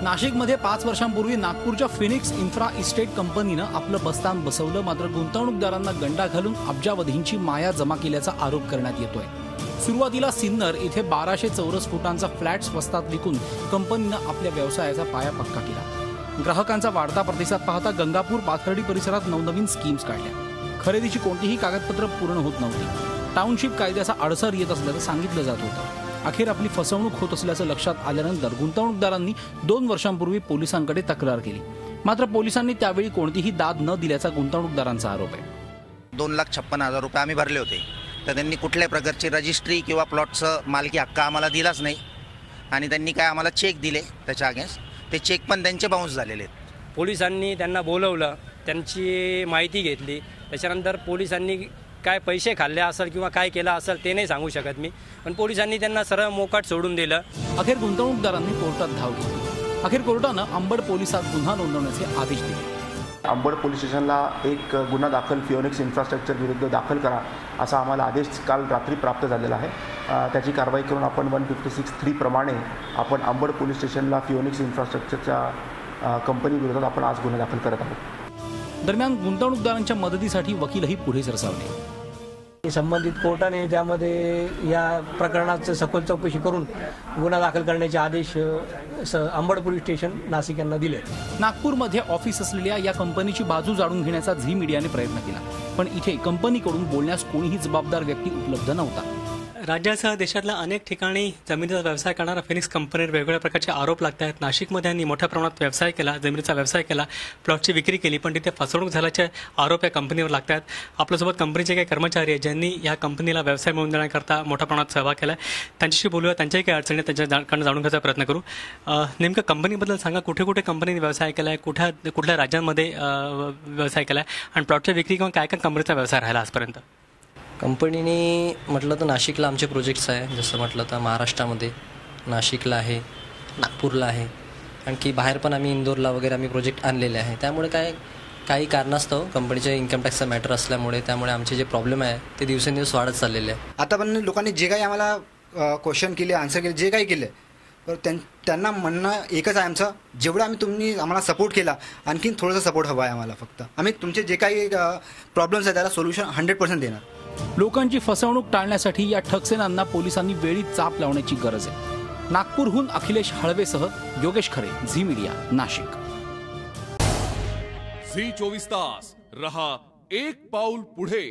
नाशिकमध्ये 5 वर्षांपूर्वी नागपूरच्या फिनिक्स इन्फ्रा इस्टेट कंपनीनं आपलं बस्तान बसवलं, मात्र गुंतवणूकदारांना गंडा घालून अब्जावधींची माया जमा केल्याचा आरोप करण्यात येतोय। सुरुवातीला सिन्नर इथे 1200 चौरस फुटांचा फ्लॅट स्वस्तात विकून कंपनीनं आपल्या व्यवसायाचा पाया पक्का केला। ग्राहकांचा वाढता प्रतिसाद पाहता गंगापूर पाथर्डी परिसरात नवनवीन स्कीम्स काढल्या। खरेदीची कोणतीही कागदपत्र पूर्ण होत नव्हती। टाउनशिप कायद्याचा अडसर येत असल्याचं सांगितलं जात होतं। अखेर आपली फसवणूक होत असल्याचं लक्षात आल्यानंतर गुंतवणूकदारांनी 2 वर्षांपूर्वी पोलिसांकडे तक्रार केली, मात्र पोलिसांनी त्यावेळी कोणतीही दाद न दिल्याचा गुंतवणूकदारांचा आरोप आहे। 2,56,000 रुपये आम्ही भरले होते, तर त्यांनी कुठल्याही प्रकारची रजिस्ट्री किंवा प्लॉटचं मालकी हक्क आम्हाला दिलाच नाही आणि त्यांनी काय आम्हाला चेक दिले त्याच्या अगेन्स्ट, ते चेक पण त्यांचे बाउन्स झालेले आहेत। पोलिसांनी त्यांना बोलवलं, त्यांची माहिती घेतली, त्याच्यानंतर पोलिसांनी काय पैसे खाल्ले असेल किंवा काय केलं असेल ते नाही सांगू शकत मी, पण पोलिसांनी त्यांना सरळ मोकाट सोडून दिलं। अखेर गुंतवणूकदारांनी कोर्टात धाव घेतली। अखेर कोर्टानं अंबड पोलिसात गुन्हा नोंदवण्याचे आदेश दिले। अंबड पोलीस स्टेशनला एक गुन्हा दाखल फिओनिक्स इन्फ्रास्ट्रक्चर विरुद्ध दाखल करा असा आम्हाला आदेश काल रात्री प्राप्त झालेला आहे। त्याची कारवाई करून आपण 156(3) प्रमाणे आपण अंबड पोलीस स्टेशनला फिओनिक्स इन्फ्रास्ट्रक्चरच्या कंपनी विरोधात आपण आज गुन्हा दाखल करत आहोत। दरम्यान गुंतवणूकदारांच्या मदतीसाठी वकीलही पुढे सरसावले। संबंधित कोर्टाने त्यामध्ये या प्रकरणाचं सखोल चौकशी करून गुन्हा दाखल करण्याचे आदेश अंबड पोलीस स्टेशन नाशिक यांना दिले। नागपूरमध्ये ऑफिस असलेल्या या कंपनीची बाजू जाणून घेण्याचा झी मीडियाने प्रयत्न केला, पण इथे कंपनीकडून बोलण्यास कोणीही जबाबदार व्यक्ती उपलब्ध नव्हता। राज्यासह देशातल्या अनेक ठिकाणी जमिनीचा व्यवसाय करणाऱ्या फिनिक्स कंपनीवर वेगवेगळ्या प्रकारचे आरोप लागत आहेत। नाशिकमध्ये यांनी मोठ्या प्रमाणात व्यवसाय केला, जमिनीचा व्यवसाय केला, प्लॉटची विक्री केली, पण तिथे फसवणूक झाल्याचे आरोप या कंपनीवर लागत आहेत। आपल्यासोबत कंपनीचे काही कर्मचारी आहेत ज्यांनी या कंपनीला व्यवसाय मिळवून देण्याकरता मोठ्या प्रमाणात सहभाग केला आहे। त्यांच्याशी बोलूया, त्यांच्याही काही अडचणी त्यांच्याकडून जाणून घ्यायचा प्रयत्न करू। नेमकं कंपनीबद्दल सांगा, कुठे कुठे कंपनीने व्यवसाय केला आहे, कुठल्या राज्यांमध्ये व्यवसाय केला आहे आणि प्लॉटची विक्री किंवा काय काय कंपनीचा व्यवसाय राहिला आजपर्यंत? कंपनीने म्हटलं तर नाशिकला आमचे प्रोजेक्ट्स आहे, जसं म्हटलं तर महाराष्ट्रामध्ये नाशिकला आहे, नागपूरला आहे, आणखी बाहेर पण आम्ही इंदोरला वगैरे आम्ही प्रोजेक्ट आणलेले आहे। त्यामुळे काही कारणास्तव कंपनीच्या इन्कम टॅक्सचा मॅटर असल्यामुळे त्यामुळे आमचे जे प्रॉब्लेम आहे ते दिवसेंदिवस वाढत चाललेले आहे। आता पण लोकांनी जे काही आम्हाला क्वेश्चन केले, आन्सर केले, जे काही केले, तर त्यांना म्हणणं एकच आहे आमचं, जेवढं तुम्ही आम्हाला सपोर्ट केला आणखीन थोडंसं सपोर्ट हवं आहे आम्हाला। फक्त आम्ही तुमचे जे काही प्रॉब्लेम्स आहेत त्याला सोल्युशन 100% देणार। लोकांची फसवणूक टाळण्यासाठी या ठगसेनांना पोलिसांनी वेळीच चाप लावण्याची गरज आहे। नागपूरहून अखिलेश हळवेसह योगेश खरे, झी मीडिया, नाशिक। झी 24 तास रहा एक पाऊल पुढे।